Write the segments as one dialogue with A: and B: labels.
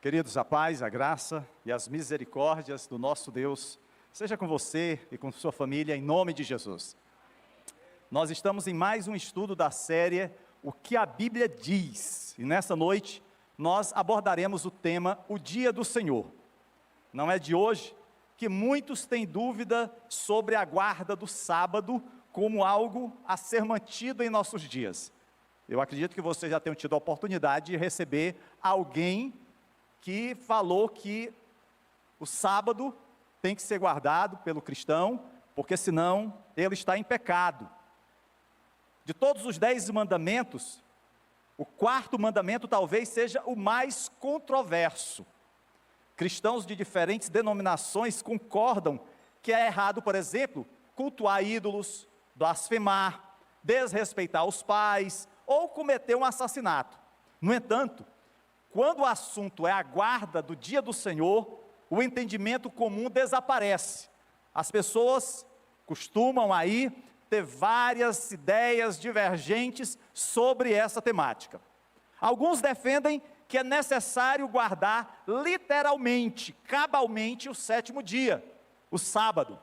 A: Queridos, a paz, a graça e as misericórdias do nosso Deus seja com você e com sua família, em nome de Jesus. Nós estamos em mais um estudo da série O que a Bíblia diz, e nessa noite nós abordaremos o tema O Dia do Senhor. Não é de hoje que muitos têm dúvida sobre a guarda do sábado como algo a ser mantido em nossos dias. Eu acredito que vocês já tenham tido a oportunidade de receber alguém que falou que o sábado tem que ser guardado pelo cristão, porque senão ele está em pecado. De todos os 10 mandamentos, o quarto mandamento talvez seja o mais controverso. Cristãos de diferentes denominações concordam que é errado, por exemplo, cultuar ídolos, blasfemar, desrespeitar os pais ou cometer um assassinato. No entanto, quando o assunto é a guarda do dia do Senhor, o entendimento comum desaparece. As pessoas costumam aí ter várias ideias divergentes sobre essa temática. Alguns defendem que é necessário guardar literalmente, cabalmente o sétimo dia, o sábado.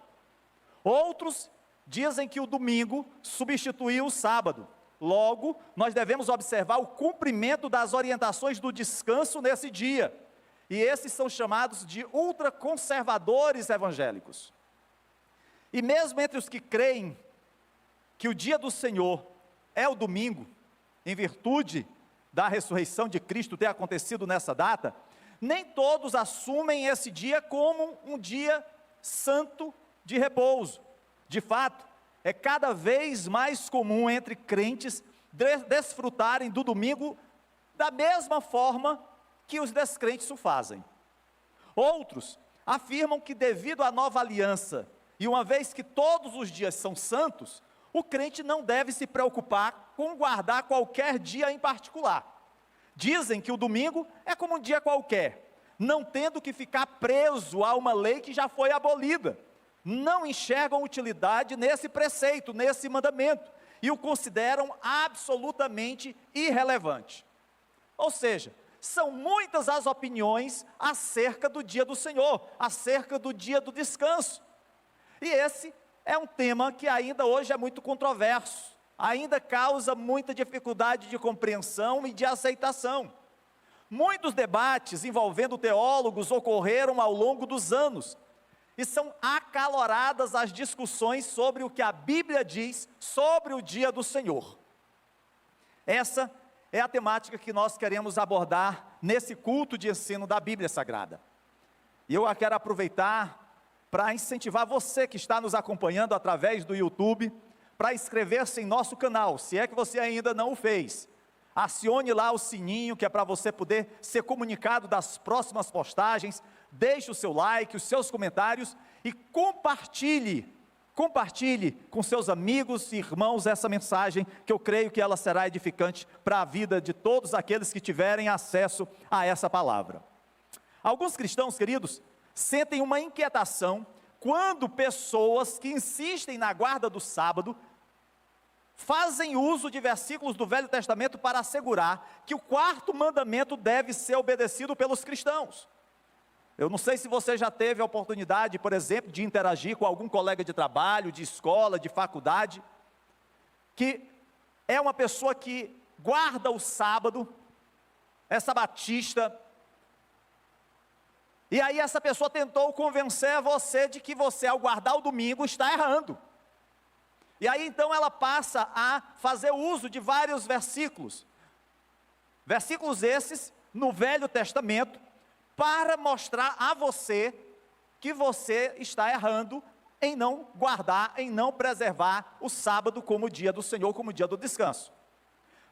A: Outros dizem que o domingo substituiu o sábado. Logo, nós devemos observar o cumprimento das orientações do descanso nesse dia. E esses são chamados de ultraconservadores evangélicos. E mesmo entre os que creem que o dia do Senhor é o domingo, em virtude da ressurreição de Cristo ter acontecido nessa data, nem todos assumem esse dia como um dia santo de repouso. De fato, é cada vez mais comum entre crentes desfrutarem do domingo da mesma forma que os descrentes o fazem. Outros afirmam que devido à nova aliança, e uma vez que todos os dias são santos, o crente não deve se preocupar com guardar qualquer dia em particular. Dizem que o domingo é como um dia qualquer, não tendo que ficar preso a uma lei que já foi abolida. Não enxergam utilidade nesse preceito, nesse mandamento, e o consideram absolutamente irrelevante. Ou seja, são muitas as opiniões acerca do dia do Senhor, acerca do dia do descanso. E esse é um tema que ainda hoje é muito controverso, ainda causa muita dificuldade de compreensão e de aceitação. Muitos debates envolvendo teólogos ocorreram ao longo dos anos, e são acaloradas as discussões sobre o que a Bíblia diz sobre o dia do Senhor. Essa é a temática que nós queremos abordar nesse culto de ensino da Bíblia Sagrada. E eu quero aproveitar para incentivar você que está nos acompanhando através do YouTube, para inscrever-se em nosso canal, se é que você ainda não o fez. Acione lá o sininho, que é para você poder ser comunicado das próximas postagens. Deixe o seu like, os seus comentários e compartilhe com seus amigos e irmãos essa mensagem, que eu creio que ela será edificante para a vida de todos aqueles que tiverem acesso a essa palavra. Alguns cristãos, queridos, sentem uma inquietação quando pessoas que insistem na guarda do sábado fazem uso de versículos do Velho Testamento para assegurar que o quarto mandamento deve ser obedecido pelos cristãos. Eu não sei se você já teve a oportunidade, por exemplo, de interagir com algum colega de trabalho, de escola, de faculdade, que é uma pessoa que guarda o sábado, é sabatista, e aí essa pessoa tentou convencer você de que você, ao guardar o domingo, está errando. E aí então ela passa a fazer uso de vários versículos esses no Velho Testamento, para mostrar a você que você está errando em não guardar, em não preservar o sábado como dia do Senhor, como dia do descanso.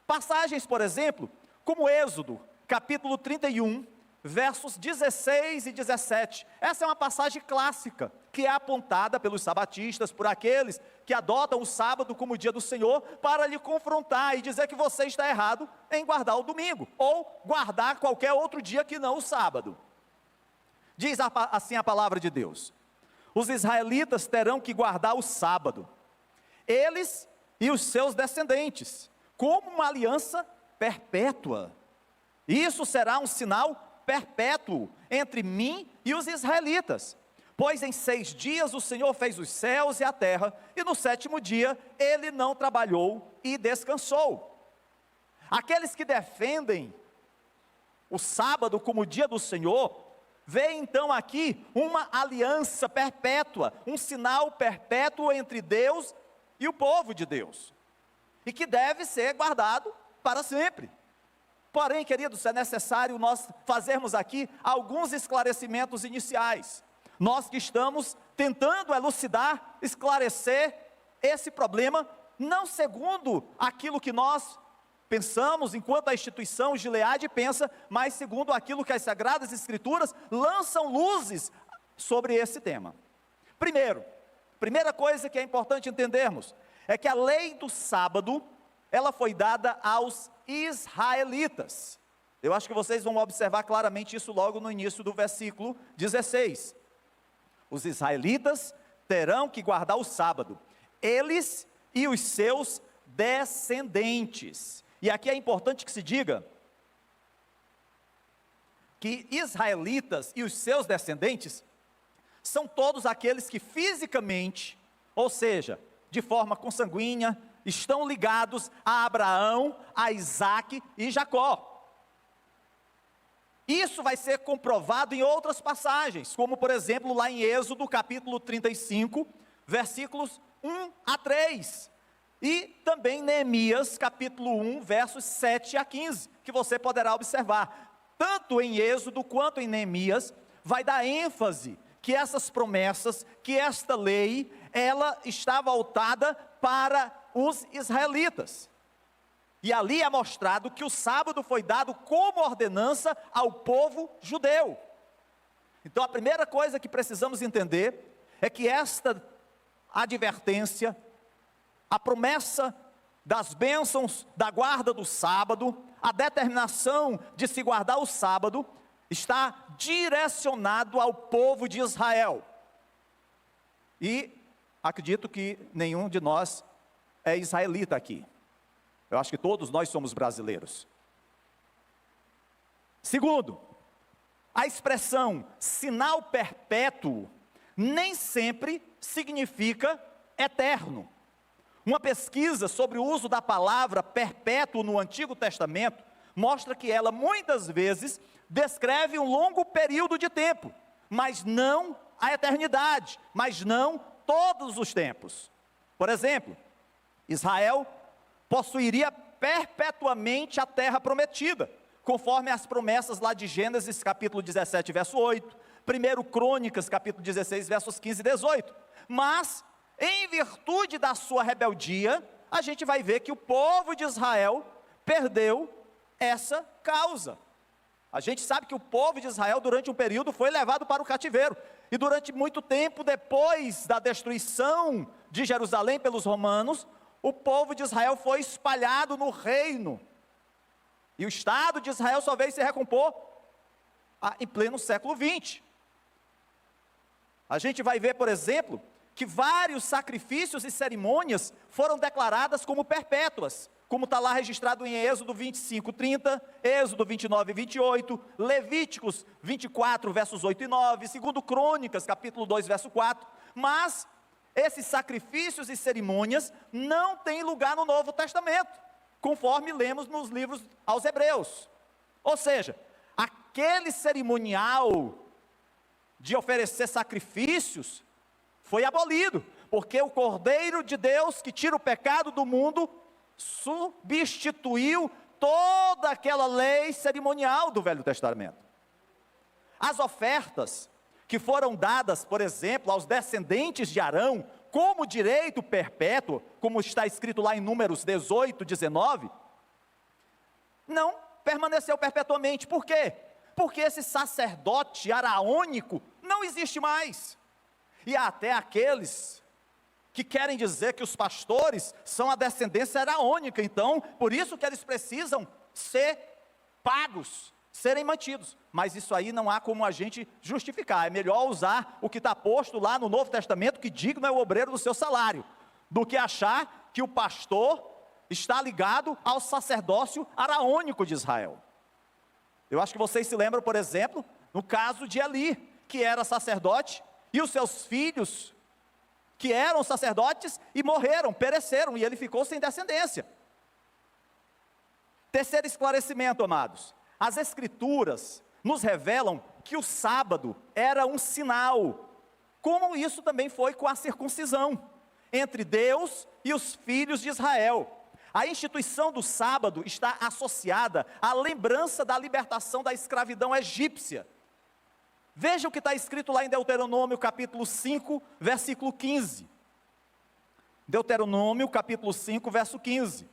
A: Passagens, por exemplo, como Êxodo, capítulo 31, versos 16 e 17. Essa é uma passagem clássica, que é apontada pelos sabatistas, por aqueles que adotam o sábado como dia do Senhor, para lhe confrontar e dizer que você está errado em guardar o domingo, ou guardar qualquer outro dia que não o sábado. Diz assim a palavra de Deus: os israelitas terão que guardar o sábado, eles e os seus descendentes, como uma aliança perpétua. Isso será um sinal perpétuo entre mim e os israelitas. Pois em 6 dias o Senhor fez os céus e a terra, e no 7º dia ele não trabalhou e descansou. Aqueles que defendem o sábado como dia do Senhor, veem então aqui uma aliança perpétua, um sinal perpétuo entre Deus e o povo de Deus, e que deve ser guardado para sempre. Porém, queridos, é necessário nós fazermos aqui alguns esclarecimentos iniciais. Nós que estamos tentando elucidar, esclarecer esse problema, não segundo aquilo que nós pensamos, enquanto a instituição Gileade pensa, mas segundo aquilo que as Sagradas Escrituras lançam luzes sobre esse tema. Primeira coisa que é importante entendermos, é que a lei do sábado, ela foi dada aos israelitas. Eu acho que vocês vão observar claramente isso logo no início do versículo 16. Os israelitas terão que guardar o sábado, eles e os seus descendentes. E aqui é importante que se diga que israelitas e os seus descendentes são todos aqueles que fisicamente, ou seja, de forma consanguínea, estão ligados a Abraão, a Isaque e Jacó. Isso vai ser comprovado em outras passagens, como por exemplo lá em Êxodo capítulo 35, versículos 1 a 3. E também Neemias capítulo 1, versos 7 a 15, que você poderá observar. Tanto em Êxodo quanto em Neemias, vai dar ênfase que essas promessas, que esta lei, ela está voltada para os israelitas. E ali é mostrado que o sábado foi dado como ordenança ao povo judeu. Então a primeira coisa que precisamos entender é que esta advertência, a promessa das bênçãos da guarda do sábado, a determinação de se guardar o sábado, está direcionado ao povo de Israel. E acredito que nenhum de nós é israelita aqui. Eu acho que todos nós somos brasileiros. Segundo, a expressão sinal perpétuo nem sempre significa eterno. Uma pesquisa sobre o uso da palavra perpétuo no Antigo Testamento mostra que ela muitas vezes descreve um longo período de tempo, mas não a eternidade, mas não todos os tempos. Por exemplo, Israel possuiria perpetuamente a terra prometida, conforme as promessas lá de Gênesis capítulo 17, verso 8, 1 Crônicas capítulo 16, versos 15 e 18, mas em virtude da sua rebeldia, a gente vai ver que o povo de Israel perdeu essa causa. A gente sabe que o povo de Israel durante um período foi levado para o cativeiro, e durante muito tempo depois da destruição de Jerusalém pelos romanos, o povo de Israel foi espalhado no reino, e o Estado de Israel só veio se recompor em pleno século 20. A gente vai ver, por exemplo, que vários sacrifícios e cerimônias foram declaradas como perpétuas, como está lá registrado em Êxodo 25, 30, Êxodo 29, 28, Levíticos 24, versos 8 e 9, 2 Crônicas, capítulo 2, verso 4, mas esses sacrifícios e cerimônias não têm lugar no Novo Testamento, conforme lemos nos livros aos Hebreus. Ou seja, aquele cerimonial de oferecer sacrifícios foi abolido, porque o Cordeiro de Deus que tira o pecado do mundo substituiu toda aquela lei cerimonial do Velho Testamento. As ofertas que foram dadas, por exemplo, aos descendentes de Arão, como direito perpétuo, como está escrito lá em Números 18, 19, não permaneceu perpetuamente. Por quê? Porque esse sacerdote araônico não existe mais. E há até aqueles que querem dizer que os pastores são a descendência araônica, então, por isso que eles precisam ser pagos, serem mantidos. Mas isso aí não há como a gente justificar. É melhor usar o que está posto lá no Novo Testamento, que digno é o obreiro do seu salário, do que achar que o pastor está ligado ao sacerdócio araônico de Israel. Eu acho que vocês se lembram, por exemplo, no caso de Eli, que era sacerdote, e os seus filhos, que eram sacerdotes, e morreram, pereceram, e ele ficou sem descendência. Terceiro esclarecimento, amados. As Escrituras nos revelam que o sábado era um sinal, como isso também foi com a circuncisão, entre Deus e os filhos de Israel. A instituição do sábado está associada à lembrança da libertação da escravidão egípcia. Veja o que está escrito lá em Deuteronômio capítulo 5, versículo 15. Deuteronômio capítulo 5, verso 15.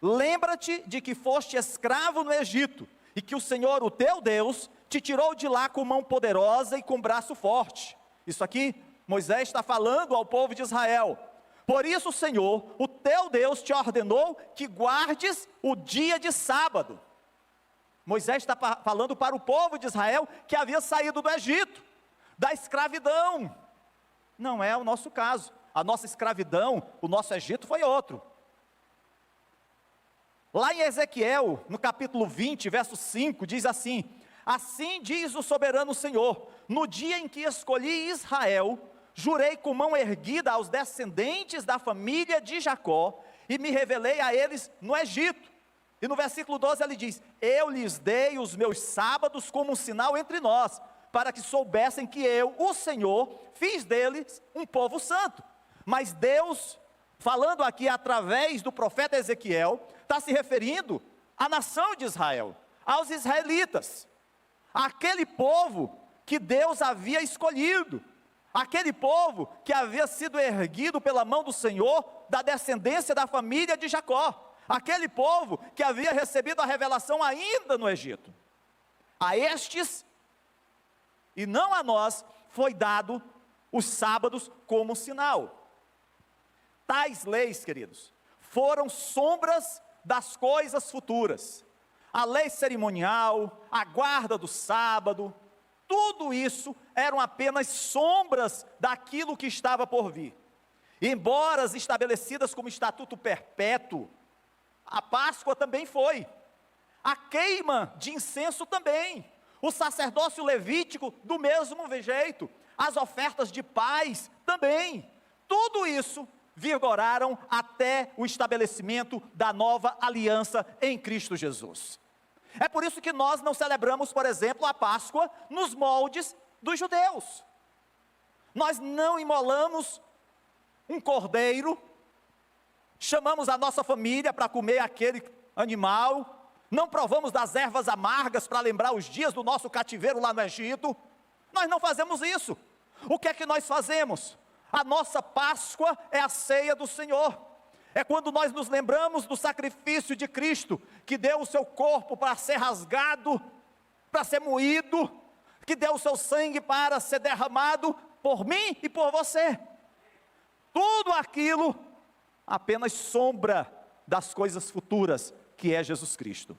A: Lembra-te de que foste escravo no Egito, e que o Senhor, o teu Deus, te tirou de lá com mão poderosa e com braço forte. Isso aqui, Moisés está falando ao povo de Israel. Por isso o Senhor, o teu Deus, te ordenou que guardes o dia de sábado. Moisés está falando para o povo de Israel que havia saído do Egito, da escravidão. Não é o nosso caso. A nossa escravidão, o nosso Egito foi outro. Lá em Ezequiel, no capítulo 20, verso 5, diz assim: assim diz o soberano Senhor, no dia em que escolhi Israel, jurei com mão erguida aos descendentes da família de Jacó, e me revelei a eles no Egito. E no versículo 12 ele diz: eu lhes dei os meus sábados como um sinal entre nós, para que soubessem que eu, o Senhor, fiz deles um povo santo. Mas Deus, falando aqui através do profeta Ezequiel, está se referindo à nação de Israel, aos israelitas, aquele povo que Deus havia escolhido, aquele povo que havia sido erguido pela mão do Senhor, da descendência da família de Jacó, aquele povo que havia recebido a revelação ainda no Egito. A estes, e não a nós, foi dado os sábados como sinal. Tais leis, queridos, foram sombras das coisas futuras. A lei cerimonial, a guarda do sábado, tudo isso eram apenas sombras daquilo que estava por vir. Embora estabelecidas como estatuto perpétuo, a Páscoa também foi, a queima de incenso também, o sacerdócio levítico do mesmo jeito, as ofertas de paz também, tudo isso vigoraram até o estabelecimento da nova aliança em Cristo Jesus. É por isso que nós não celebramos, por exemplo, a Páscoa nos moldes dos judeus. Nós não imolamos um cordeiro, chamamos a nossa família para comer aquele animal, não provamos das ervas amargas para lembrar os dias do nosso cativeiro lá no Egito. Nós não fazemos isso. O que é que nós fazemos? A nossa Páscoa é a ceia do Senhor. É quando nós nos lembramos do sacrifício de Cristo, que deu o seu corpo para ser rasgado, para ser moído, que deu o seu sangue para ser derramado por mim e por você. Tudo aquilo apenas sombra das coisas futuras, que é Jesus Cristo.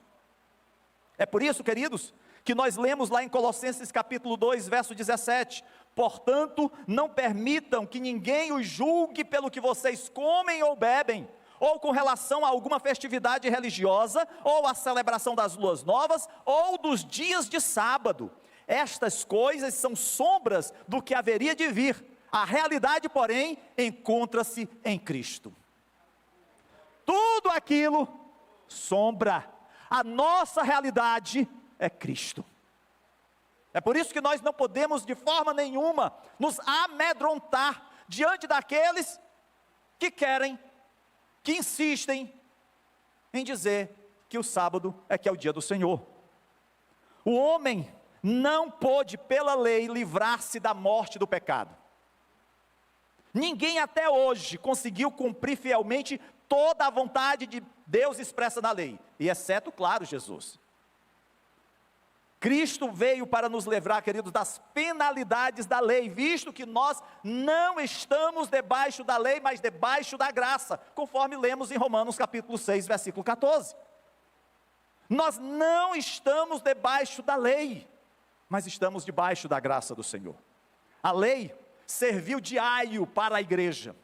A: É por isso, queridos, que nós lemos lá em Colossenses capítulo 2, verso 17, portanto, não permitam que ninguém os julgue pelo que vocês comem ou bebem, ou com relação a alguma festividade religiosa, ou a celebração das luas novas, ou dos dias de sábado. Estas coisas são sombras do que haveria de vir, a realidade, porém, encontra-se em Cristo. Tudo aquilo, sombra, a nossa realidade é Cristo. É por isso que nós não podemos de forma nenhuma nos amedrontar diante daqueles que querem, que insistem em dizer que o sábado é que é o dia do Senhor. O homem não pôde pela lei livrar-se da morte do pecado. Ninguém até hoje conseguiu cumprir fielmente toda a vontade de Deus expressa na lei, e exceto, claro, Jesus. Cristo veio para nos livrar, queridos, das penalidades da lei, visto que nós não estamos debaixo da lei, mas debaixo da graça, conforme lemos em Romanos capítulo 6, versículo 14. Nós não estamos debaixo da lei, mas estamos debaixo da graça do Senhor. A lei serviu de aio para a igreja.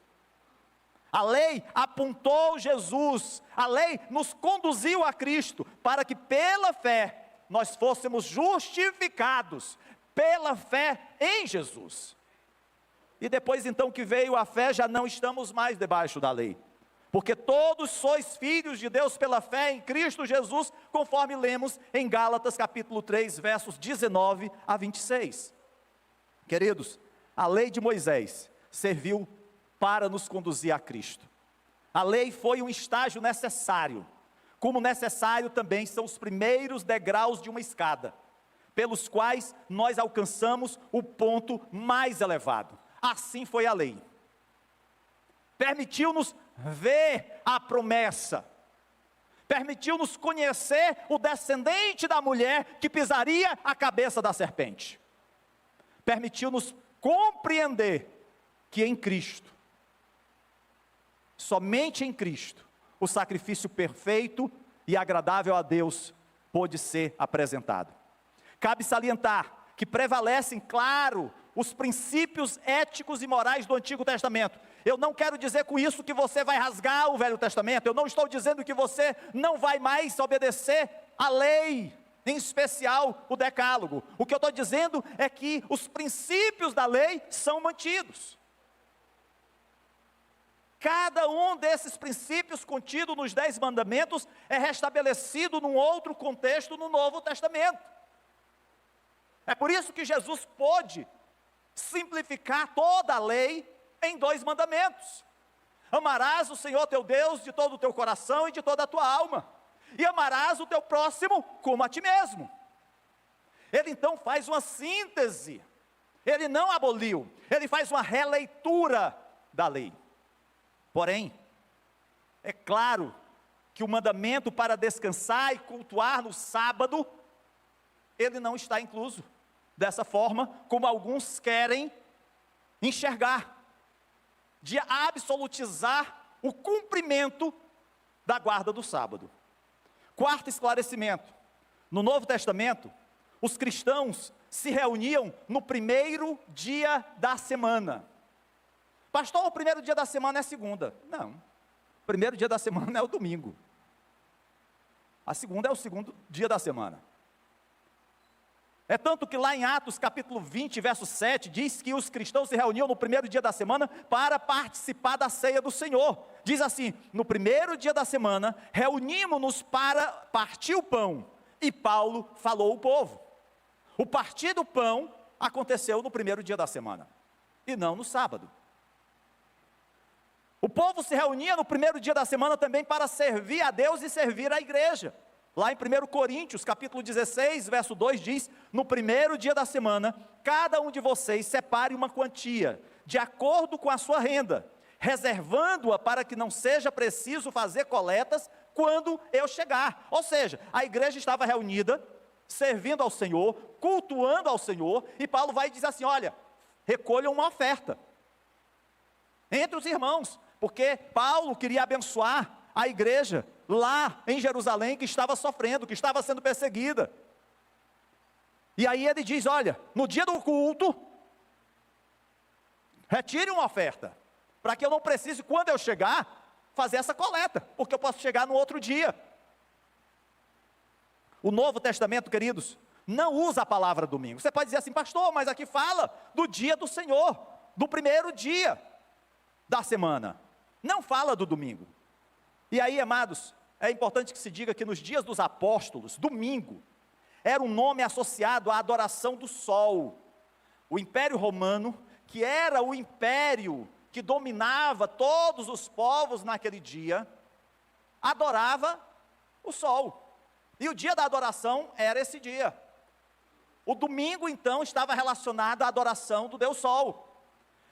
A: A lei apontou Jesus, a lei nos conduziu a Cristo, para que pela fé nós fôssemos justificados pela fé em Jesus. E depois então que veio a fé, já não estamos mais debaixo da lei. Porque todos sois filhos de Deus pela fé em Cristo Jesus, conforme lemos em Gálatas capítulo 3, versos 19 a 26. Queridos, a lei de Moisés serviu para nos conduzir a Cristo. A lei foi um estágio necessário, como necessário também são os primeiros degraus de uma escada, pelos quais nós alcançamos o ponto mais elevado. Assim foi a lei. Permitiu-nos ver a promessa, permitiu-nos conhecer o descendente da mulher que pisaria a cabeça da serpente, permitiu-nos compreender que em Cristo, somente em Cristo, o sacrifício perfeito e agradável a Deus pôde ser apresentado. Cabe salientar que prevalecem, claro, os princípios éticos e morais do Antigo Testamento. Eu não quero dizer com isso que você vai rasgar o Velho Testamento, eu não estou dizendo que você não vai mais obedecer a lei, em especial o Decálogo. O que eu estou dizendo é que os princípios da lei são mantidos. Cada um desses princípios contidos nos 10 mandamentos é restabelecido num outro contexto no Novo Testamento. É por isso que Jesus pôde simplificar toda a lei em 2 mandamentos. Amarás o Senhor teu Deus de todo o teu coração e de toda a tua alma, e amarás o teu próximo como a ti mesmo. Ele então faz uma síntese, ele não aboliu, ele faz uma releitura da lei. Porém, é claro que o mandamento para descansar e cultuar no sábado, ele não está incluso dessa forma como alguns querem enxergar, de absolutizar o cumprimento da guarda do sábado. Quarto esclarecimento: no Novo Testamento, os cristãos se reuniam no primeiro dia da semana. Pastor, o primeiro dia da semana é segunda. Não, o primeiro dia da semana é o domingo. A segunda é o segundo dia da semana. É tanto que lá em Atos capítulo 20, verso 7, diz que os cristãos se reuniam no primeiro dia da semana para participar da ceia do Senhor. Diz assim: no primeiro dia da semana, reunimos-nos para partir o pão. E Paulo falou ao povo. O partir do pão aconteceu no primeiro dia da semana, e não no sábado. O povo se reunia no primeiro dia da semana também para servir a Deus e servir a igreja. Lá em 1 Coríntios, capítulo 16, verso 2 diz: no primeiro dia da semana, cada um de vocês separe uma quantia, de acordo com a sua renda, reservando-a para que não seja preciso fazer coletas quando eu chegar. Ou seja, a igreja estava reunida, servindo ao Senhor, cultuando ao Senhor, e Paulo vai dizer assim: olha, recolham uma oferta entre os irmãos, porque Paulo queria abençoar a igreja lá em Jerusalém, que estava sofrendo, que estava sendo perseguida. E aí ele diz: olha, no dia do culto, retire uma oferta, para que eu não precise, quando eu chegar, fazer essa coleta, porque eu posso chegar no outro dia. O Novo Testamento, queridos, não usa a palavra domingo. Você pode dizer assim: pastor, mas aqui fala do dia do Senhor, do primeiro dia da semana, não fala do domingo. E aí, amados, é importante que se diga que nos dias dos apóstolos, domingo, era um nome associado à adoração do sol. O Império Romano, que era o império que dominava todos os povos naquele dia, adorava o sol. E o dia da adoração era esse dia. O domingo, então, estava relacionado à adoração do Deus Sol.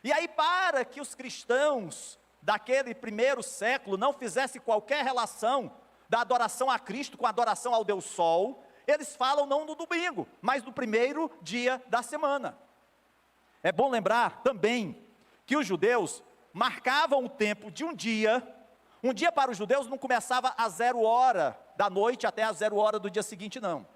A: E aí, para que os cristãos daquele primeiro século não fizessem qualquer relação da adoração a Cristo com a adoração ao Deus Sol, eles falam não no domingo, mas no primeiro dia da semana. É bom lembrar também que os judeus marcavam o tempo de um dia para os judeus não começava às 0h da noite até às 0h do dia seguinte, não.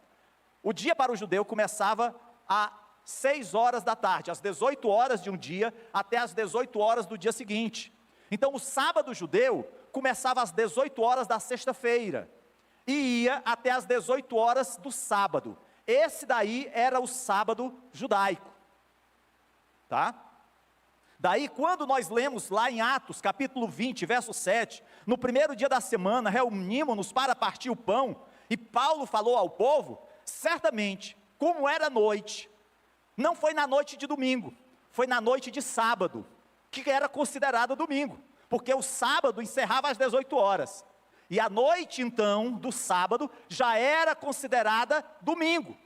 A: O dia para o judeu começava às 6h da tarde, às 18h de um dia até às 18h do dia seguinte. Então o sábado judeu começava às 18h da sexta-feira e ia até as 18 horas do sábado. Esse daí era o sábado judaico, tá? Daí, quando nós lemos lá em Atos, capítulo 20, verso 7, no primeiro dia da semana, reunimos-nos para partir o pão, e Paulo falou ao povo, certamente, como era noite, não foi na noite de domingo, foi na noite de sábado, que era considerada domingo, porque o sábado encerrava às 18 horas, e a noite então, do sábado, já era considerada domingo.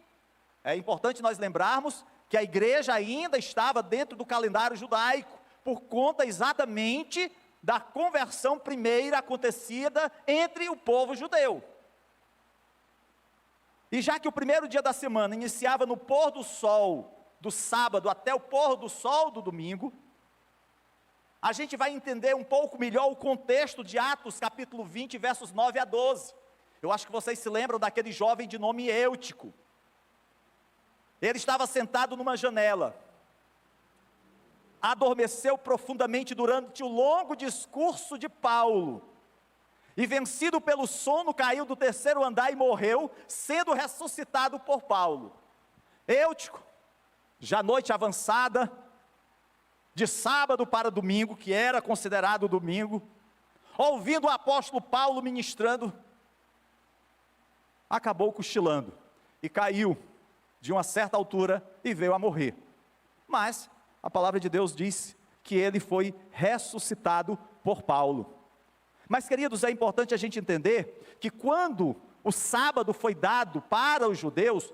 A: É importante nós lembrarmos que a igreja ainda estava dentro do calendário judaico, por conta exatamente da conversão primeira acontecida entre o povo judeu. E já que o primeiro dia da semana iniciava no pôr do sol do sábado até o pôr do sol do domingo, a gente vai entender um pouco melhor o contexto de Atos capítulo 20, versos 9 a 12. Eu acho que vocês se lembram daquele jovem de nome Eutico. Ele estava sentado numa janela, adormeceu profundamente durante o longo discurso de Paulo, e vencido pelo sono, caiu do terceiro andar e morreu, sendo ressuscitado por Paulo. Eutico, já noite avançada, de sábado para domingo, que era considerado domingo, ouvindo o apóstolo Paulo ministrando, acabou cochilando, e caiu de uma certa altura, e veio a morrer. Mas a palavra de Deus diz que ele foi ressuscitado por Paulo. Mas, queridos, é importante a gente entender que quando o sábado foi dado para os judeus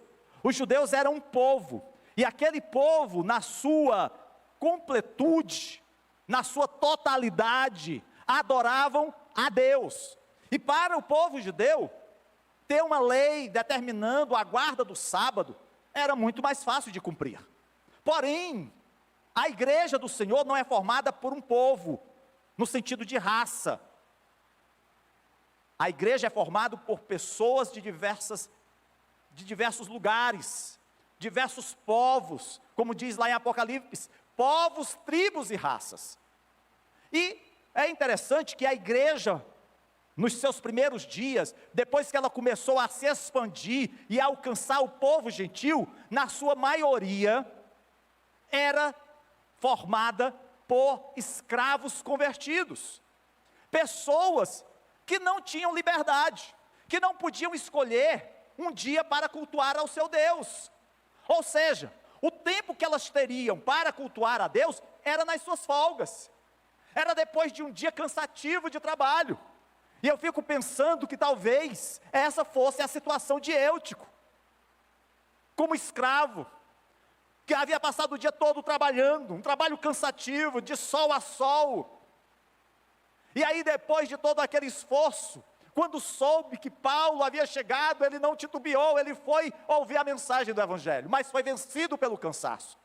A: eram um povo, e aquele povo, na sua completude, na sua totalidade, adoravam a Deus. E para o povo judeu, ter uma lei determinando a guarda do sábado, era muito mais fácil de cumprir. Porém, a igreja do Senhor não é formada por um povo, no sentido de raça. A igreja é formada por pessoas de diversos lugares, diversos povos, como diz lá em Apocalipse, povos, tribos e raças. E é interessante que a igreja, nos seus primeiros dias, depois que ela começou a se expandir e a alcançar o povo gentil, na sua maioria, era formada por escravos convertidos, pessoas que não tinham liberdade, que não podiam escolher um dia para cultuar ao seu Deus, ou seja, o tempo que elas teriam para cultuar a Deus, era nas suas folgas, era depois de um dia cansativo de trabalho. E eu fico pensando que talvez essa fosse a situação de Eutico, como escravo, que havia passado o dia todo trabalhando, um trabalho cansativo, de sol a sol. E aí, depois de todo aquele esforço, quando soube que Paulo havia chegado, ele não titubeou, ele foi ouvir a mensagem do Evangelho, mas foi vencido pelo cansaço.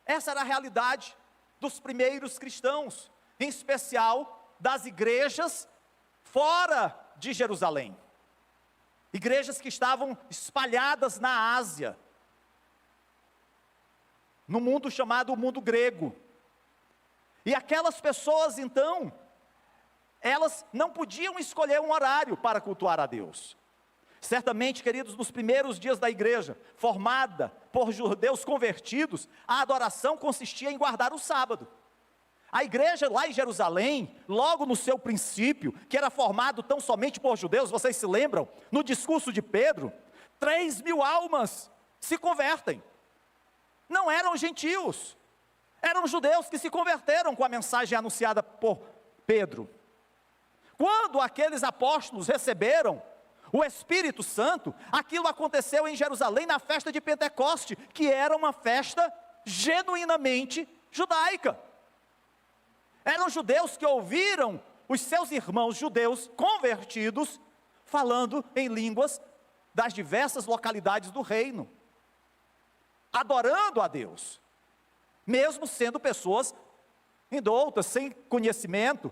A: Essa era a realidade dos primeiros cristãos, em especial das igrejas fora de Jerusalém, igrejas que estavam espalhadas na Ásia, no mundo chamado mundo grego. E aquelas pessoas então, elas não podiam escolher um horário para cultuar a Deus. Certamente, queridos, nos primeiros dias da igreja, formada por judeus convertidos, a adoração consistia em guardar o sábado. A igreja lá em Jerusalém, logo no seu princípio, que era formado tão somente por judeus, vocês se lembram? No discurso de Pedro, 3.000 almas se convertem. Não eram gentios, eram judeus que se converteram com a mensagem anunciada por Pedro. Quando aqueles apóstolos receberam o Espírito Santo, aquilo aconteceu em Jerusalém na festa de Pentecoste, que era uma festa genuinamente judaica. Eram judeus que ouviram os seus irmãos judeus convertidos, falando em línguas das diversas localidades do reino, adorando a Deus, mesmo sendo pessoas indoutas, sem conhecimento.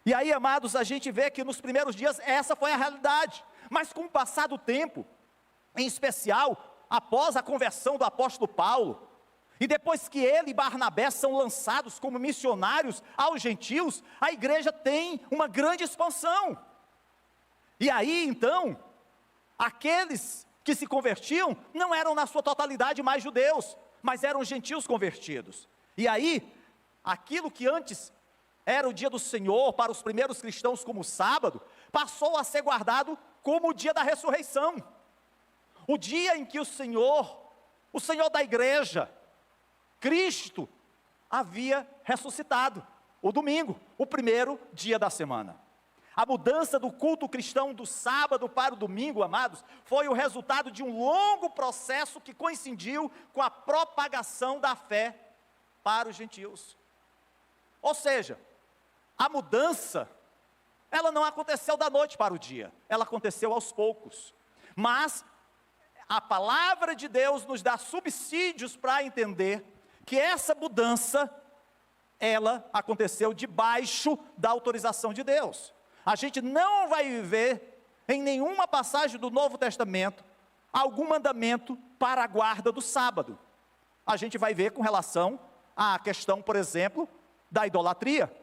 A: E aí, amados, a gente vê que nos primeiros dias essa foi a realidade, mas com o passar do tempo, em especial após a conversão do apóstolo Paulo, E depois que ele e Barnabé são lançados como missionários aos gentios, a igreja tem uma grande expansão. E aí então, aqueles que se convertiam não eram na sua totalidade mais judeus, mas eram gentios convertidos. E aí, aquilo que antes era o dia do Senhor para os primeiros cristãos como sábado, passou a ser guardado como o dia da ressurreição. O dia em que o Senhor da igreja, Cristo, havia ressuscitado, o domingo, o primeiro dia da semana. A mudança do culto cristão do sábado para o domingo, amados, foi o resultado de um longo processo que coincidiu com a propagação da fé para os gentios. Ou seja, a mudança, ela não aconteceu da noite para o dia, ela aconteceu aos poucos. Mas a palavra de Deus nos dá subsídios para entender que essa mudança, ela aconteceu debaixo da autorização de Deus. A gente não vai ver em nenhuma passagem do Novo Testamento algum mandamento para a guarda do sábado. A gente vai ver com relação à questão, por exemplo, da idolatria.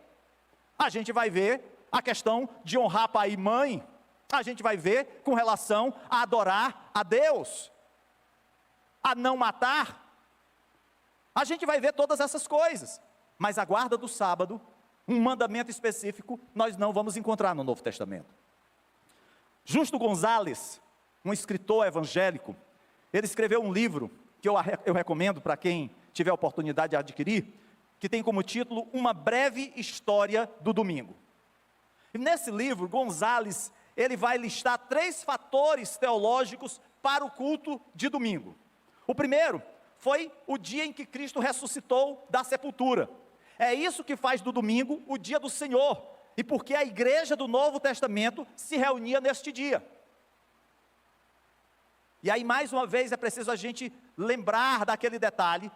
A: A gente vai ver a questão de honrar pai e mãe. A gente vai ver com relação a adorar a Deus, a não matar. A gente vai ver todas essas coisas. Mas a guarda do sábado, um mandamento específico, nós não vamos encontrar no Novo Testamento. Justo Gonzalez, um escritor evangélico, ele escreveu um livro, que eu recomendo para quem tiver a oportunidade de adquirir, que tem como título, Uma Breve História do Domingo. E nesse livro, Gonzalez, ele vai listar 3 fatores teológicos para o culto de domingo. O primeiro foi o dia em que Cristo ressuscitou da sepultura. É isso que faz do domingo o dia do Senhor, e porque a igreja do Novo Testamento se reunia neste dia. E aí mais uma vez é preciso a gente lembrar daquele detalhe,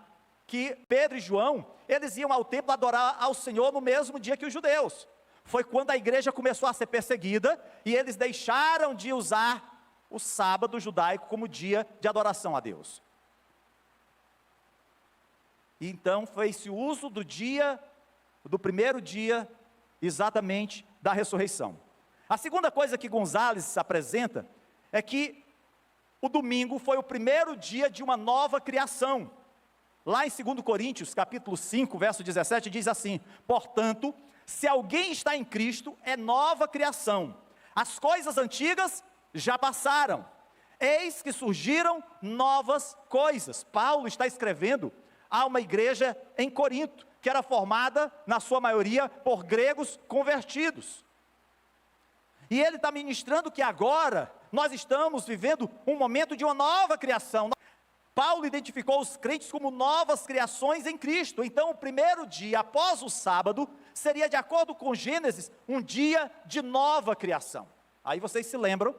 A: que Pedro e João, eles iam ao templo adorar ao Senhor no mesmo dia que os judeus. Foi quando a igreja começou a ser perseguida, e eles deixaram de usar o sábado judaico como dia de adoração a Deus. E então fez-se uso do primeiro dia, exatamente, da ressurreição. A segunda coisa que Gonzalez apresenta, é que o domingo foi o primeiro dia de uma nova criação. Lá em 2 Coríntios, capítulo 5, verso 17, diz assim: portanto, se alguém está em Cristo, é nova criação. As coisas antigas já passaram, eis que surgiram novas coisas. Paulo está escrevendo a uma igreja em Corinto, que era formada, na sua maioria, por gregos convertidos. E ele está ministrando que agora, nós estamos vivendo um momento de uma nova criação. Paulo identificou os crentes como novas criações em Cristo. Então, o primeiro dia, após o sábado, seria, de acordo com Gênesis, um dia de nova criação. Aí vocês se lembram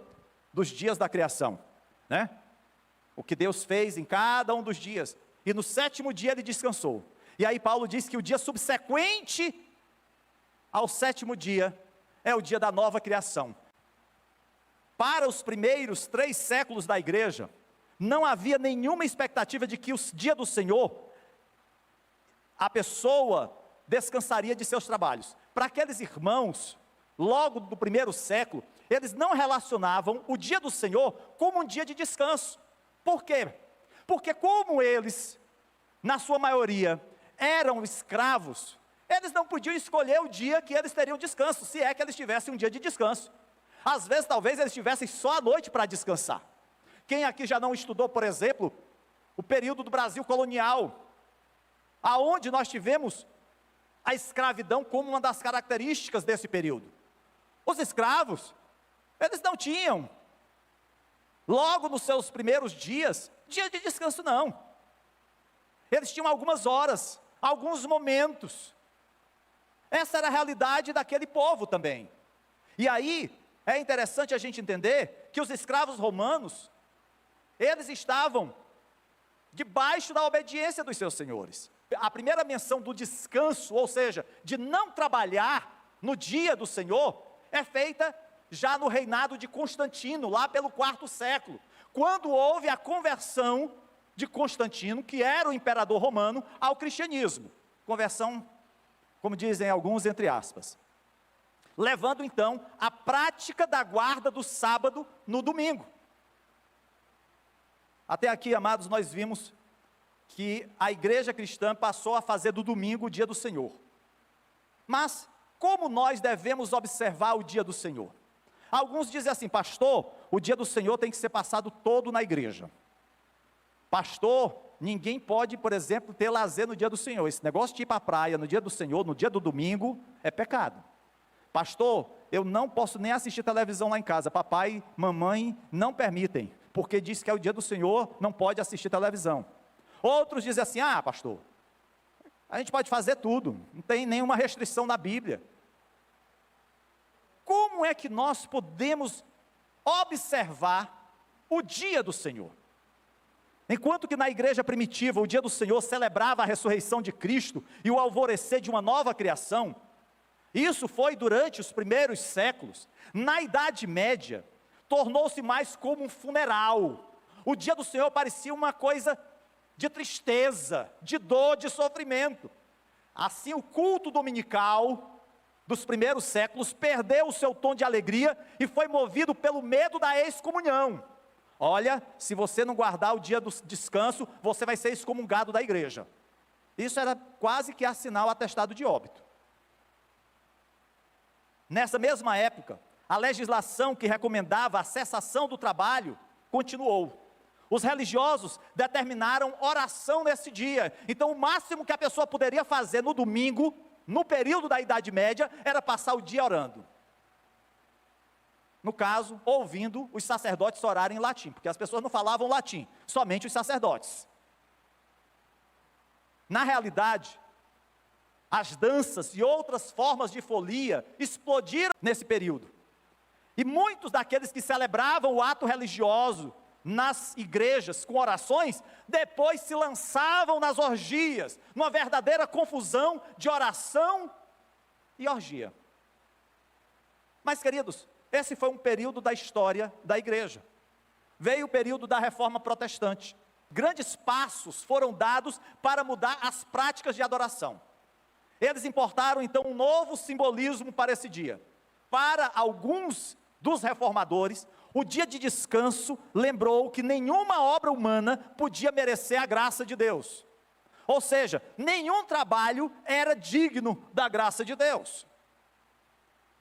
A: dos dias da criação, né? O que Deus fez em cada um dos dias. E no 7º dia ele descansou. E aí Paulo diz que o dia subsequente ao 7º dia é o dia da nova criação. Para os primeiros 3 séculos da igreja, não havia nenhuma expectativa de que o dia do Senhor, a pessoa descansaria de seus trabalhos. Para aqueles irmãos, logo do 1º século, eles não relacionavam o dia do Senhor como um dia de descanso. Por quê? Porque como eles, na sua maioria, eram escravos, eles não podiam escolher o dia que eles teriam descanso, se é que eles tivessem um dia de descanso. Às vezes, talvez, eles tivessem só a noite para descansar. Quem aqui já não estudou, por exemplo, o período do Brasil colonial, aonde nós tivemos a escravidão como uma das características desse período? Os escravos, eles não tinham, logo nos seus primeiros dias, dia de descanso não. Eles tinham algumas horas, alguns momentos. Essa era a realidade daquele povo também. E aí, é interessante a gente entender que os escravos romanos, eles estavam debaixo da obediência dos seus senhores. A primeira menção do descanso, ou seja, de não trabalhar no dia do Senhor, é feita já no reinado de Constantino, lá pelo 4º século, quando houve a conversão de Constantino, que era o imperador romano, ao cristianismo. Conversão, como dizem alguns, entre aspas. Levando então a prática da guarda do sábado no domingo. Até aqui, amados, nós vimos que a igreja cristã passou a fazer do domingo o dia do Senhor. Mas, como nós devemos observar o dia do Senhor? Alguns dizem assim: pastor, o dia do Senhor tem que ser passado todo na igreja. Pastor, ninguém pode, por exemplo, ter lazer no dia do Senhor. Esse negócio de ir para a praia no dia do Senhor, no dia do domingo, é pecado. Pastor, eu não posso nem assistir televisão lá em casa. Papai, mamãe não permitem, porque diz que é o dia do Senhor, não pode assistir televisão. Outros dizem assim: ah, pastor, a gente pode fazer tudo, não tem nenhuma restrição na Bíblia. Como é que nós podemos observar o dia do Senhor? Enquanto que na igreja primitiva o dia do Senhor celebrava a ressurreição de Cristo e o alvorecer de uma nova criação, isso foi durante os primeiros séculos. Na Idade Média, tornou-se mais como um funeral. O dia do Senhor parecia uma coisa de tristeza, de dor, de sofrimento. Assim, o culto dominical dos primeiros séculos perdeu o seu tom de alegria e foi movido pelo medo da excomunhão. Olha, se você não guardar o dia do descanso, você vai ser excomungado da igreja. Isso era quase que assinar o atestado de óbito. Nessa mesma época, a legislação que recomendava a cessação do trabalho continuou. Os religiosos determinaram oração nesse dia. Então, o máximo que a pessoa poderia fazer no domingo, no período da Idade Média, era passar o dia orando. No caso, ouvindo os sacerdotes orarem em latim, porque as pessoas não falavam latim, somente os sacerdotes. Na realidade, as danças e outras formas de folia explodiram nesse período. E muitos daqueles que celebravam o ato religioso nas igrejas com orações, depois se lançavam nas orgias, numa verdadeira confusão de oração e orgia. Mas, queridos, esse foi um período da história da igreja. Veio o período da reforma protestante. Grandes passos foram dados para mudar as práticas de adoração. Eles importaram então um novo simbolismo para esse dia. Para alguns dos reformadores, o dia de descanso lembrou que nenhuma obra humana podia merecer a graça de Deus. Ou seja, nenhum trabalho era digno da graça de Deus.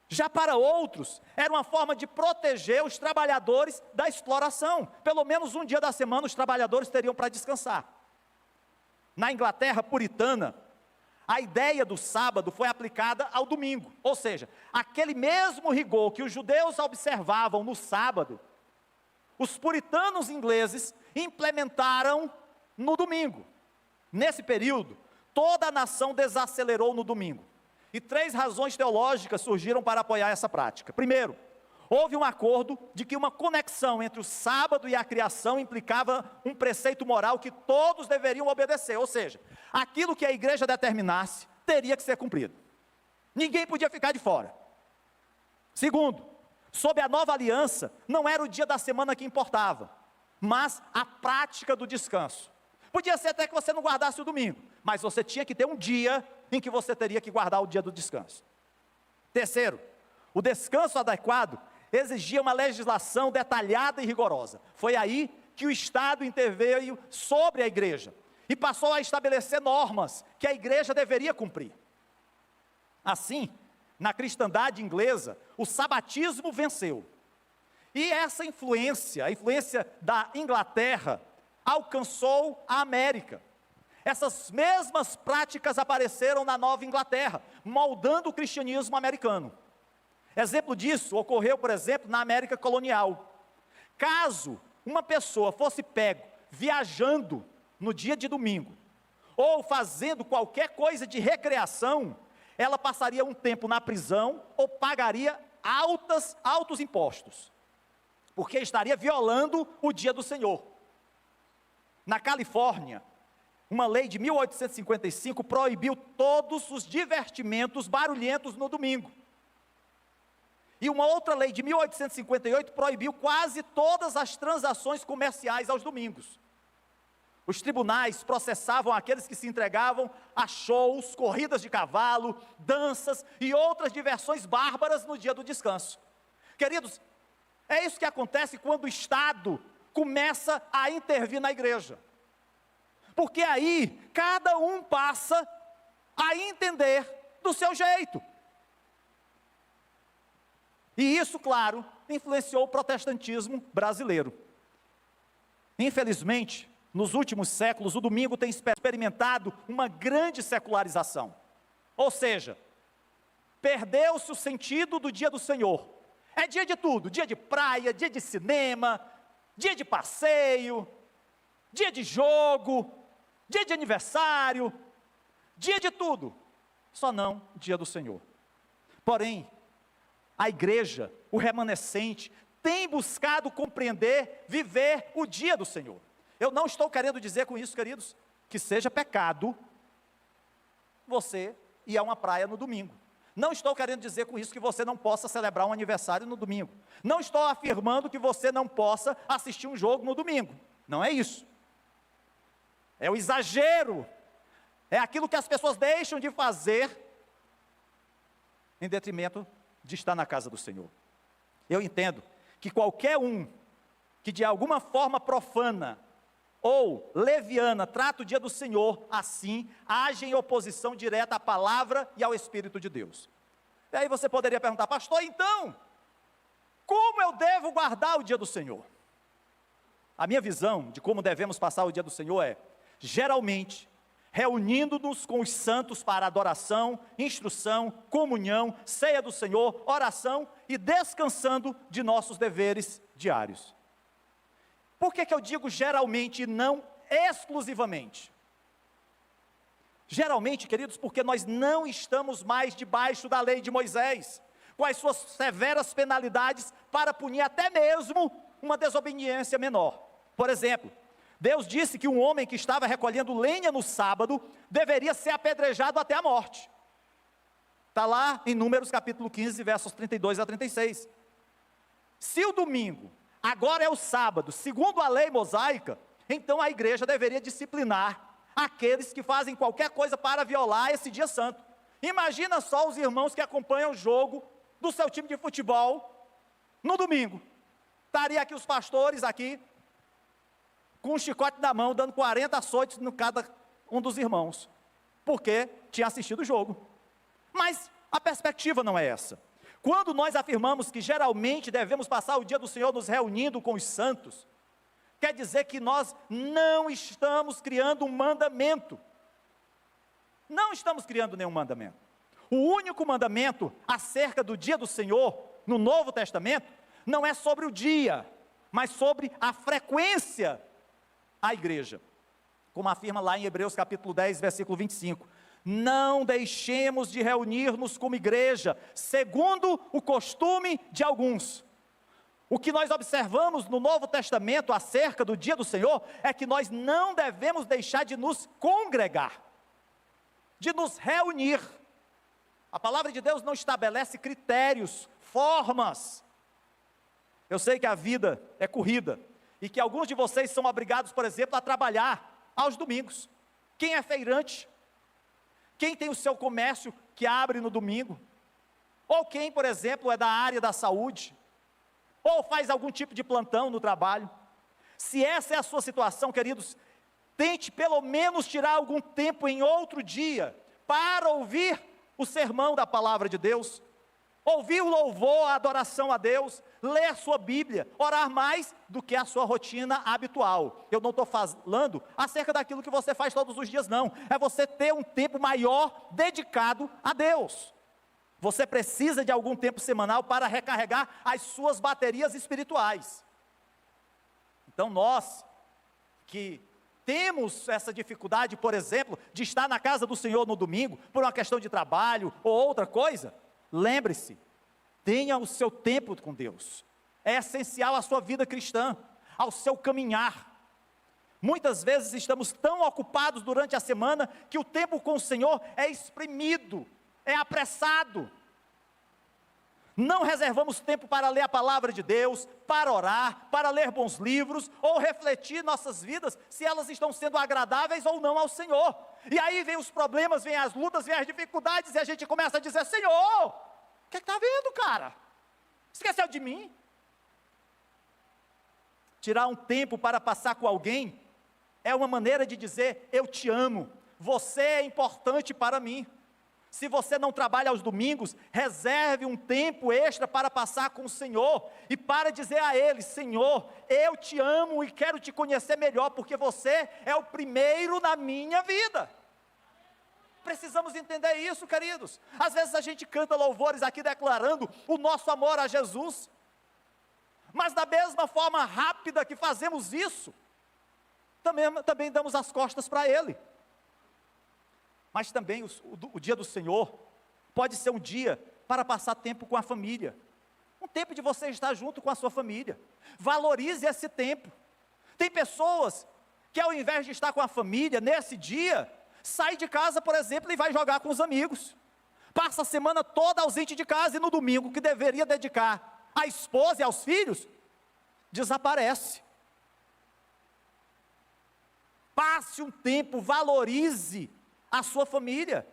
A: Já para outros, era uma forma de proteger os trabalhadores da exploração. Pelo menos um dia da semana os trabalhadores teriam para descansar. Na Inglaterra puritana, a ideia do sábado foi aplicada ao domingo, ou seja, aquele mesmo rigor que os judeus observavam no sábado, os puritanos ingleses implementaram no domingo. Nesse período, toda a nação desacelerou no domingo, e 3 razões teológicas surgiram para apoiar essa prática. Primeiro, houve um acordo de que uma conexão entre o sábado e a criação implicava um preceito moral que todos deveriam obedecer, ou seja, aquilo que a igreja determinasse teria que ser cumprido. Ninguém podia ficar de fora. Segundo, sob a nova aliança, não era o dia da semana que importava, mas a prática do descanso. Podia ser até que você não guardasse o domingo, mas você tinha que ter um dia em que você teria que guardar o dia do descanso. Terceiro, o descanso adequado exigia uma legislação detalhada e rigorosa. Foi aí que o Estado interveio sobre a igreja e passou a estabelecer normas que a igreja deveria cumprir. Assim, na cristandade inglesa, o sabatismo venceu. E essa influência, a influência da Inglaterra, alcançou a América. Essas mesmas práticas apareceram na Nova Inglaterra, moldando o cristianismo americano. Exemplo disso ocorreu, por exemplo, na América colonial. Caso uma pessoa fosse pego viajando no dia de domingo, ou fazendo qualquer coisa de recreação, ela passaria um tempo na prisão ou pagaria altos impostos, porque estaria violando o dia do Senhor. Na Califórnia, uma lei de 1855 proibiu todos os divertimentos barulhentos no domingo. E uma outra lei de 1858 proibiu quase todas as transações comerciais aos domingos. Os tribunais processavam aqueles que se entregavam a shows, corridas de cavalo, danças e outras diversões bárbaras no dia do descanso. Queridos, é isso que acontece quando o Estado começa a intervir na igreja. Porque aí, cada um passa a entender do seu jeito. E isso, claro, influenciou o protestantismo brasileiro. Infelizmente, nos últimos séculos, o domingo tem experimentado uma grande secularização. Ou seja, perdeu-se o sentido do dia do Senhor. É dia de tudo, dia de praia, dia de cinema, dia de passeio, dia de jogo, dia de aniversário, dia de tudo, só não dia do Senhor. Porém, a igreja, o remanescente, tem buscado compreender, viver o dia do Senhor. Eu não estou querendo dizer com isso, queridos, que seja pecado você ir a uma praia no domingo. Não estou querendo dizer com isso que você não possa celebrar um aniversário no domingo. Não estou afirmando que você não possa assistir um jogo no domingo. Não é isso. É o exagero. É aquilo que as pessoas deixam de fazer em detrimento de estar na casa do Senhor. Eu entendo que qualquer um que de alguma forma profana ou leviana trata o dia do Senhor assim, age em oposição direta à palavra e ao Espírito de Deus. E aí você poderia perguntar: pastor, então, como eu devo guardar o dia do Senhor? A minha visão de como devemos passar o dia do Senhor é, geralmente, reunindo-nos com os santos para adoração, instrução, comunhão, ceia do Senhor, oração e descansando de nossos deveres diários. Por que eu digo geralmente e não exclusivamente? Geralmente, queridos, porque nós não estamos mais debaixo da lei de Moisés, com as suas severas penalidades para punir até mesmo uma desobediência menor. Por exemplo, Deus disse que um homem que estava recolhendo lenha no sábado deveria ser apedrejado até a morte. Está lá em Números capítulo 15, versos 32 a 36. Se o domingo agora é o sábado, segundo a lei mosaica, então a igreja deveria disciplinar aqueles que fazem qualquer coisa para violar esse dia santo. Imagina só os irmãos que acompanham o jogo do seu time de futebol no domingo. Estaria aqui os pastores aqui, com um chicote na mão, dando 40 açoites no cada um dos irmãos, porque tinha assistido o jogo. Mas a perspectiva não é essa. Quando nós afirmamos que geralmente devemos passar o dia do Senhor nos reunindo com os santos, quer dizer que nós não estamos criando um mandamento. Não estamos criando nenhum mandamento. O único mandamento acerca do dia do Senhor, no Novo Testamento, não é sobre o dia, mas sobre a frequência à igreja. Como afirma lá em Hebreus capítulo 10, versículo 25. Não deixemos de reunir-nos como igreja, segundo o costume de alguns. O que nós observamos no Novo Testamento acerca do dia do Senhor, é que nós não devemos deixar de nos congregar, de nos reunir. A palavra de Deus não estabelece critérios, formas. Eu sei que a vida é corrida, e que alguns de vocês são obrigados, por exemplo, a trabalhar aos domingos. Quem é feirante? Quem tem o seu comércio que abre no domingo? Ou quem, por exemplo, é da área da saúde? Ou faz algum tipo de plantão no trabalho? Se essa é a sua situação, queridos, tente pelo menos tirar algum tempo em outro dia, para ouvir o sermão da palavra de Deus, ouvir o louvor, a adoração a Deus, ler sua Bíblia, orar mais do que a sua rotina habitual. Eu não estou falando acerca daquilo que você faz todos os dias, não. É você ter um tempo maior dedicado a Deus. Você precisa de algum tempo semanal para recarregar as suas baterias espirituais. Então nós, que temos essa dificuldade, por exemplo, de estar na casa do Senhor no domingo, por uma questão de trabalho ou outra coisa, lembre-se, tenha o seu tempo com Deus. É essencial à sua vida cristã, ao seu caminhar. Muitas vezes estamos tão ocupados durante a semana, que o tempo com o Senhor é exprimido, é apressado. Não reservamos tempo para ler a palavra de Deus, para orar, para ler bons livros, ou refletir nossas vidas, se elas estão sendo agradáveis ou não ao Senhor. E aí vem os problemas, vem as lutas, vem as dificuldades, e a gente começa a dizer: Senhor, o que está vendo, cara? Esqueceu de mim? Tirar um tempo para passar com alguém, é uma maneira de dizer: eu te amo, você é importante para mim. Se você não trabalha aos domingos, reserve um tempo extra para passar com o Senhor, e para dizer a Ele: Senhor, eu te amo e quero te conhecer melhor, porque você é o primeiro na minha vida. Precisamos entender isso, queridos. Às vezes a gente canta louvores aqui declarando o nosso amor a Jesus, mas da mesma forma rápida que fazemos isso, também damos as costas para Ele. Mas também o dia do Senhor pode ser um dia para passar tempo com a família, um tempo de você estar junto com a sua família. Valorize esse tempo. Tem pessoas que, ao invés de estar com a família nesse dia, sai de casa, por exemplo, e vai jogar com os amigos, passa a semana toda ausente de casa, e no domingo, que deveria dedicar à esposa e aos filhos, desaparece. Passe um tempo, valorize a sua família.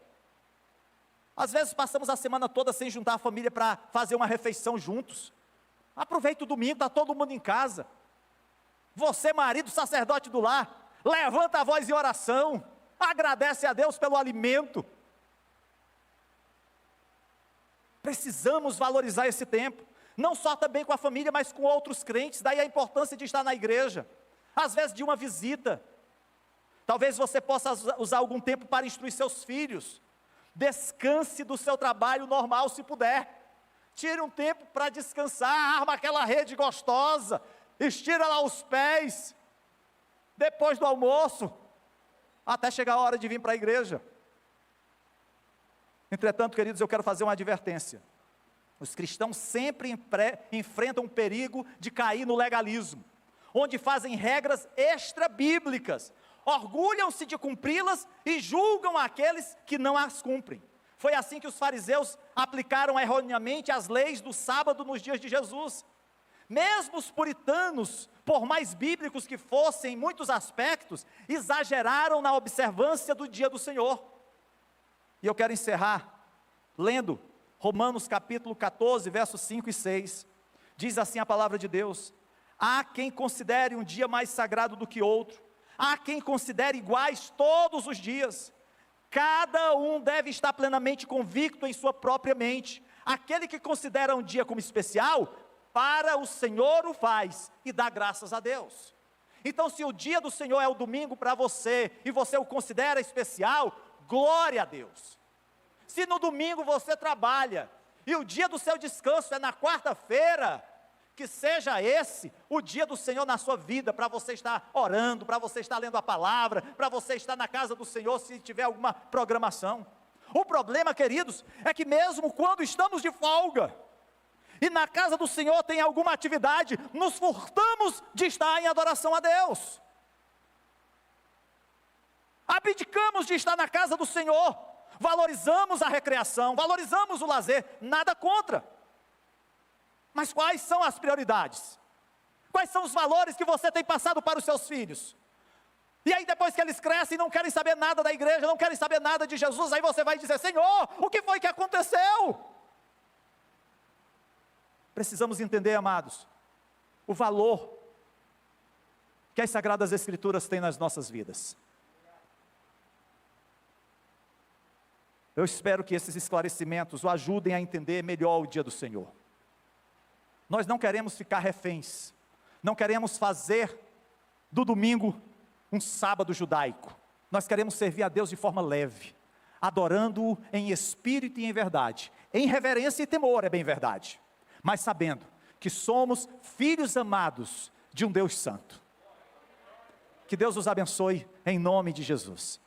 A: Às vezes passamos a semana toda sem juntar a família para fazer uma refeição juntos. Aproveita o domingo, está todo mundo em casa. Você, marido, sacerdote do lar, levanta a voz em oração, agradece a Deus pelo alimento. Precisamos valorizar esse tempo, não só também com a família, mas com outros crentes. Daí a importância de estar na igreja, às vezes de uma visita. Talvez você possa usar algum tempo para instruir seus filhos. Descanse do seu trabalho normal, se puder. Tire um tempo para descansar, arma aquela rede gostosa, estira lá os pés, depois do almoço, até chegar a hora de vir para a igreja. Entretanto, queridos, eu quero fazer uma advertência. Os cristãos sempre enfrentam o perigo de cair no legalismo, onde fazem regras extra-bíblicas, orgulham-se de cumpri-las e julgam aqueles que não as cumprem. Foi assim que os fariseus aplicaram erroneamente as leis do sábado nos dias de Jesus. Mesmo os puritanos, por mais bíblicos que fossem em muitos aspectos, exageraram na observância do dia do Senhor. E eu quero encerrar lendo Romanos capítulo 14, versos 5 e 6. Diz assim a palavra de Deus: há quem considere um dia mais sagrado do que outro, há quem considere iguais todos os dias. Cada um deve estar plenamente convicto em sua própria mente. Aquele que considera um dia como especial, para o Senhor o faz, e dá graças a Deus. Então, se o dia do Senhor é o domingo para você, e você o considera especial, glória a Deus. Se no domingo você trabalha, e o dia do seu descanso é na quarta-feira, que seja esse o dia do Senhor na sua vida, para você estar orando, para você estar lendo a palavra, para você estar na casa do Senhor, se tiver alguma programação. O problema, queridos, é que mesmo quando estamos de folga, e na casa do Senhor tem alguma atividade, nos furtamos de estar em adoração a Deus. Abdicamos de estar na casa do Senhor, valorizamos a recreação, valorizamos o lazer, nada contra. Mas quais são as prioridades? Quais são os valores que você tem passado para os seus filhos? E aí depois que eles crescem, não querem saber nada da igreja, não querem saber nada de Jesus, aí você vai dizer: Senhor, o que foi que aconteceu? Precisamos entender, amados, o valor que as Sagradas Escrituras têm nas nossas vidas. Eu espero que esses esclarecimentos o ajudem a entender melhor o dia do Senhor. Nós não queremos ficar reféns, não queremos fazer do domingo um sábado judaico. Nós queremos servir a Deus de forma leve, adorando-o em espírito e em verdade, em reverência e temor, é bem verdade, mas sabendo que somos filhos amados de um Deus santo. Que Deus os abençoe em nome de Jesus.